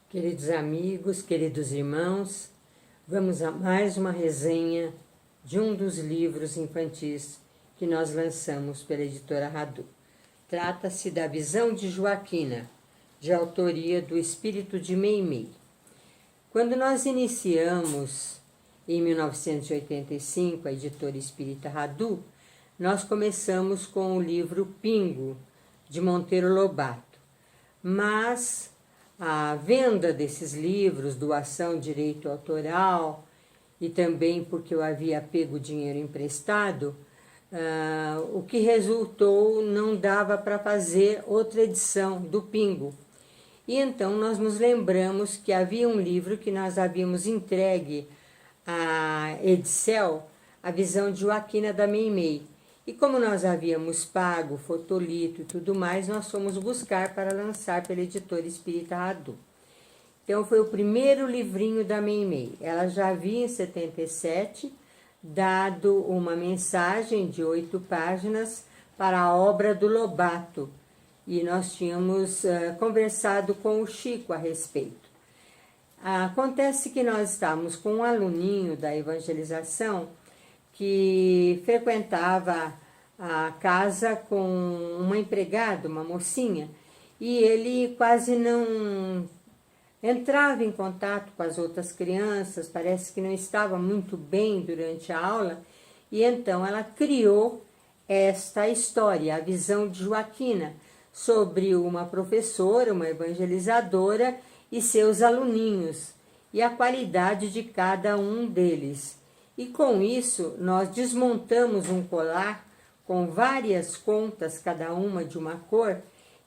Queridos amigos, queridos irmãos, vamos a mais uma resenha de um dos livros infantis que nós lançamos pela editora Radu. Trata-se da Visão de Joaquina, de autoria do Espírito de Meimei. Quando nós iniciamos, em 1985, a editora espírita Radu, nós começamos com o livro Pingo, de Monteiro Lobato. Mas a venda desses livros, doação, direito autoral, e também porque eu havia pego dinheiro emprestado, o que resultou não dava para fazer outra edição do Pingo. E então nós nos lembramos que havia um livro que nós havíamos entregue à Edicel, A Visão de Joaquina da Meimei. E como nós havíamos pago fotolito e tudo mais, nós fomos buscar para lançar pela editora espírita Radu. Então foi o primeiro livrinho da Meimei. Ela já havia em 77 dado uma mensagem de 8 páginas para a obra do Lobato. E nós tínhamos conversado com o Chico a respeito. Acontece que nós estávamos com um aluninho da evangelização que frequentava a casa com uma empregada, uma mocinha, e ele quase não entrava em contato com as outras crianças, parece que não estava muito bem durante a aula, e então ela criou esta história, A Visão de Joaquina, sobre uma professora, uma evangelizadora e seus aluninhos, e a qualidade de cada um deles. E com isso, nós desmontamos um colar com várias contas, cada uma de uma cor,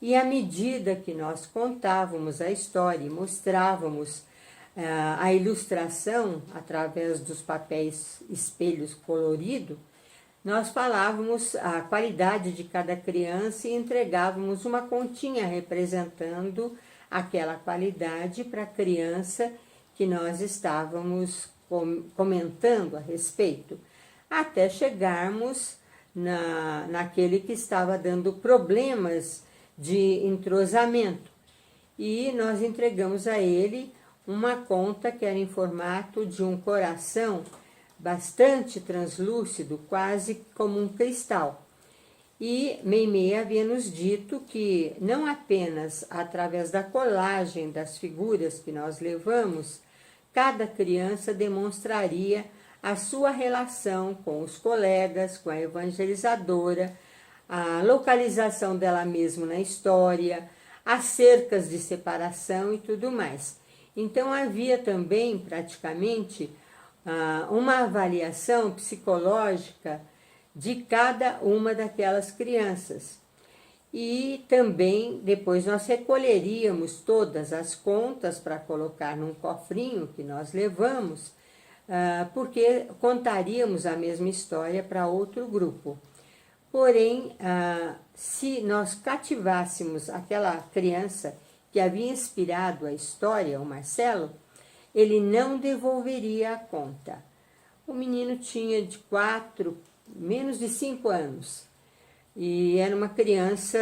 e à medida que nós contávamos a história e mostrávamos a ilustração através dos papéis espelhos coloridos, nós falávamos a qualidade de cada criança e entregávamos uma continha representando aquela qualidade para a criança que nós estávamos comentando a respeito, até chegarmos naquele que estava dando problemas de entrosamento. E nós entregamos a ele uma conta que era em formato de um coração bastante translúcido, quase como um cristal. E Meimei havia nos dito que não apenas através da colagem das figuras que nós levamos, cada criança demonstraria a sua relação com os colegas, com a evangelizadora, a localização dela mesma na história, as cercas de separação e tudo mais. Então havia também praticamente uma avaliação psicológica de cada uma daquelas crianças. E também depois nós recolheríamos todas as contas para colocar num cofrinho que nós levamos, porque contaríamos a mesma história para outro grupo. Porém, se nós cativássemos aquela criança que havia inspirado a história, o Marcelo, ele não devolveria a conta. O menino tinha menos de 5 anos. E era uma criança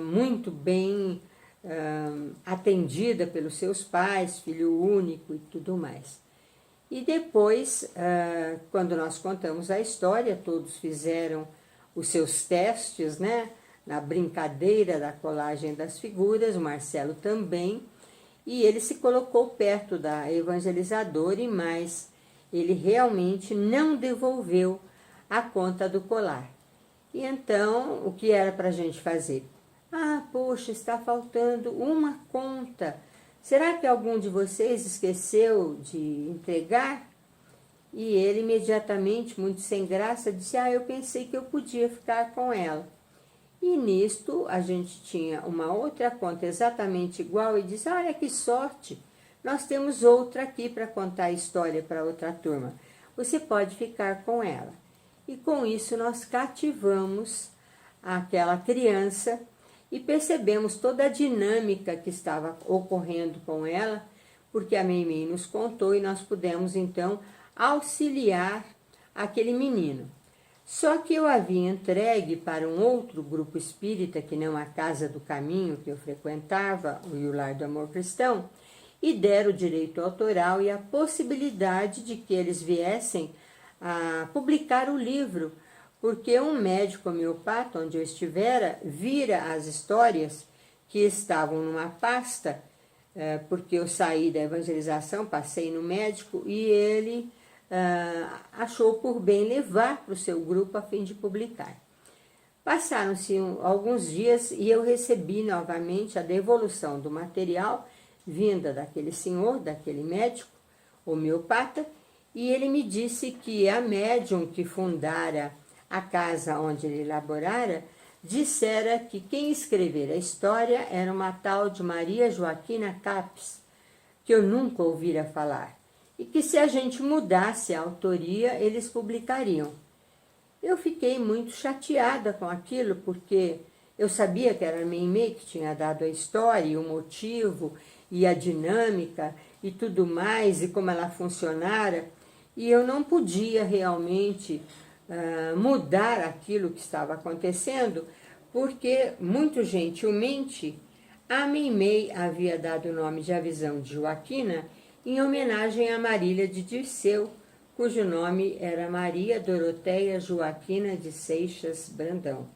muito bem atendida pelos seus pais, filho único e tudo mais. E depois, quando nós contamos a história, todos fizeram os seus testes, né? Na brincadeira da colagem das figuras, o Marcelo também, e ele se colocou perto da evangelizadora, e mais, ele realmente não devolveu a conta do colar. E então, o que era para a gente fazer? Poxa, está faltando uma conta. Será que algum de vocês esqueceu de entregar? E ele imediatamente, muito sem graça, disse, eu pensei que eu podia ficar com ela. E nisto, a gente tinha uma outra conta exatamente igual e disse, olha que sorte, nós temos outra aqui para contar a história para outra turma. Você pode ficar com ela. E com isso nós cativamos aquela criança e percebemos toda a dinâmica que estava ocorrendo com ela, porque a Meimei nos contou e nós pudemos então auxiliar aquele menino. Só que eu havia entregue para um outro grupo espírita, que não a Casa do Caminho, que eu frequentava, o Lar do Amor Cristão, e deram o direito autoral e a possibilidade de que eles viessem a publicar o livro, porque um médico homeopata, onde eu estivera, vira as histórias que estavam numa pasta, porque eu saí da evangelização, passei no médico, e ele achou por bem levar para o seu grupo a fim de publicar. Passaram-se alguns dias e eu recebi novamente a devolução do material vinda daquele senhor, daquele médico homeopata, e ele me disse que a médium que fundara a casa onde ele laborara dissera que quem escrevera a história era uma tal de Maria Joaquina Capes, que eu nunca ouvira falar, e que se a gente mudasse a autoria, eles publicariam. Eu fiquei muito chateada com aquilo, porque eu sabia que era a Meimei que tinha dado a história, e o motivo, e a dinâmica, e tudo mais, e como ela funcionara, e eu não podia realmente mudar aquilo que estava acontecendo, porque, muito gentilmente, a Meimei havia dado o nome de A Visão de Joaquina em homenagem a Marília de Dirceu, cujo nome era Maria Doroteia Joaquina de Seixas Brandão.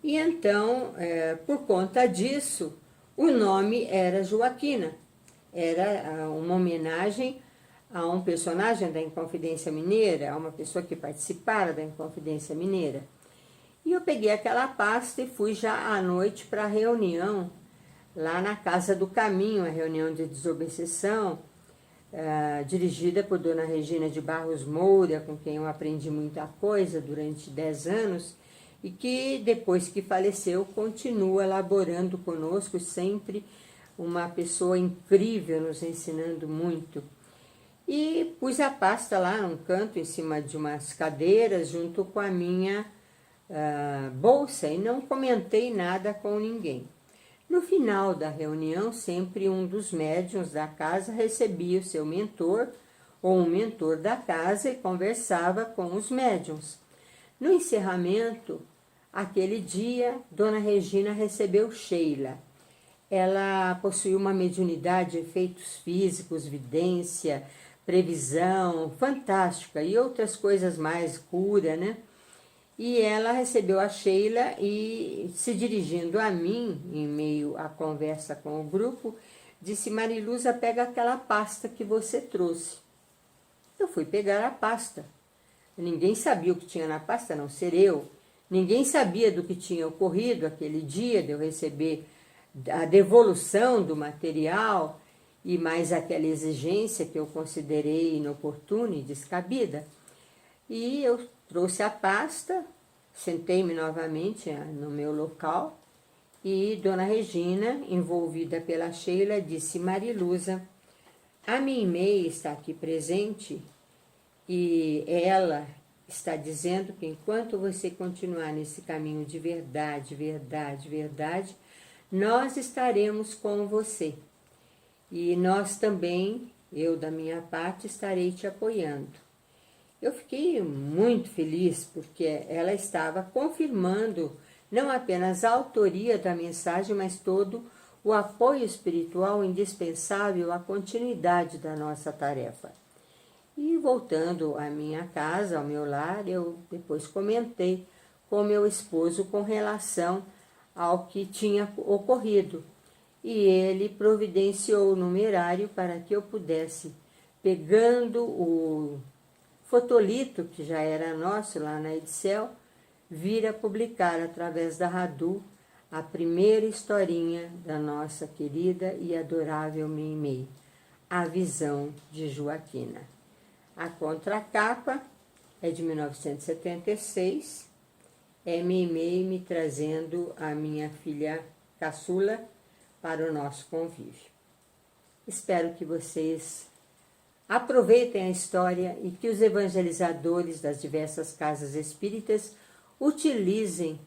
E então, por conta disso, o nome era Joaquina. Era uma homenagem a um personagem da Inconfidência Mineira, a uma pessoa que participara da Inconfidência Mineira. E eu peguei aquela pasta e fui já à noite para a reunião, lá na Casa do Caminho, a reunião de desobsessão, dirigida por Dona Regina de Barros Moura, com quem eu aprendi muita coisa durante 10 anos, e que depois que faleceu continua elaborando conosco, sempre uma pessoa incrível, nos ensinando muito. E pus a pasta lá num canto, em cima de umas cadeiras, junto com a minha bolsa, e não comentei nada com ninguém. No final da reunião, sempre um dos médiuns da casa recebia o seu mentor, ou um mentor da casa, e conversava com os médiuns. No encerramento, aquele dia, Dona Regina recebeu Sheila. Ela possuía uma mediunidade de efeitos físicos, vidência, previsão, fantástica, e outras coisas mais, cura, né? E ela recebeu a Sheila e, se dirigindo a mim, em meio à conversa com o grupo, disse: Mariluza, pega aquela pasta que você trouxe. Eu fui pegar a pasta. Ninguém sabia o que tinha na pasta, a não ser eu. Ninguém sabia do que tinha ocorrido aquele dia, de eu receber a devolução do material e mais aquela exigência que eu considerei inoportuna e descabida. E eu trouxe a pasta, sentei-me novamente no meu local e Dona Regina, envolvida pela Sheila, disse: Mariluza, a Meimei está aqui presente e ela está dizendo que enquanto você continuar nesse caminho de verdade, verdade, verdade, nós estaremos com você. E nós também, eu da minha parte, estarei te apoiando. Eu fiquei muito feliz porque ela estava confirmando não apenas a autoria da mensagem, mas todo o apoio espiritual indispensável à continuidade da nossa tarefa. E voltando à minha casa, ao meu lar, eu depois comentei com meu esposo com relação ao que tinha ocorrido. E ele providenciou o numerário para que eu pudesse, pegando o fotolito, que já era nosso lá na Edicel, vir a publicar através da Radu a primeira historinha da nossa querida e adorável Meimei, A Visão de Joaquina. A contracapa é de 1976, é Meimei me trazendo a minha filha caçula para o nosso convívio. Espero que vocês aproveitem a história e que os evangelizadores das diversas casas espíritas utilizem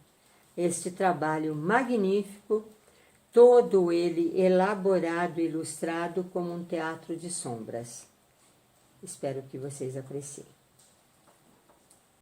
este trabalho magnífico, todo ele elaborado e ilustrado como um teatro de sombras. Espero que vocês apreciem.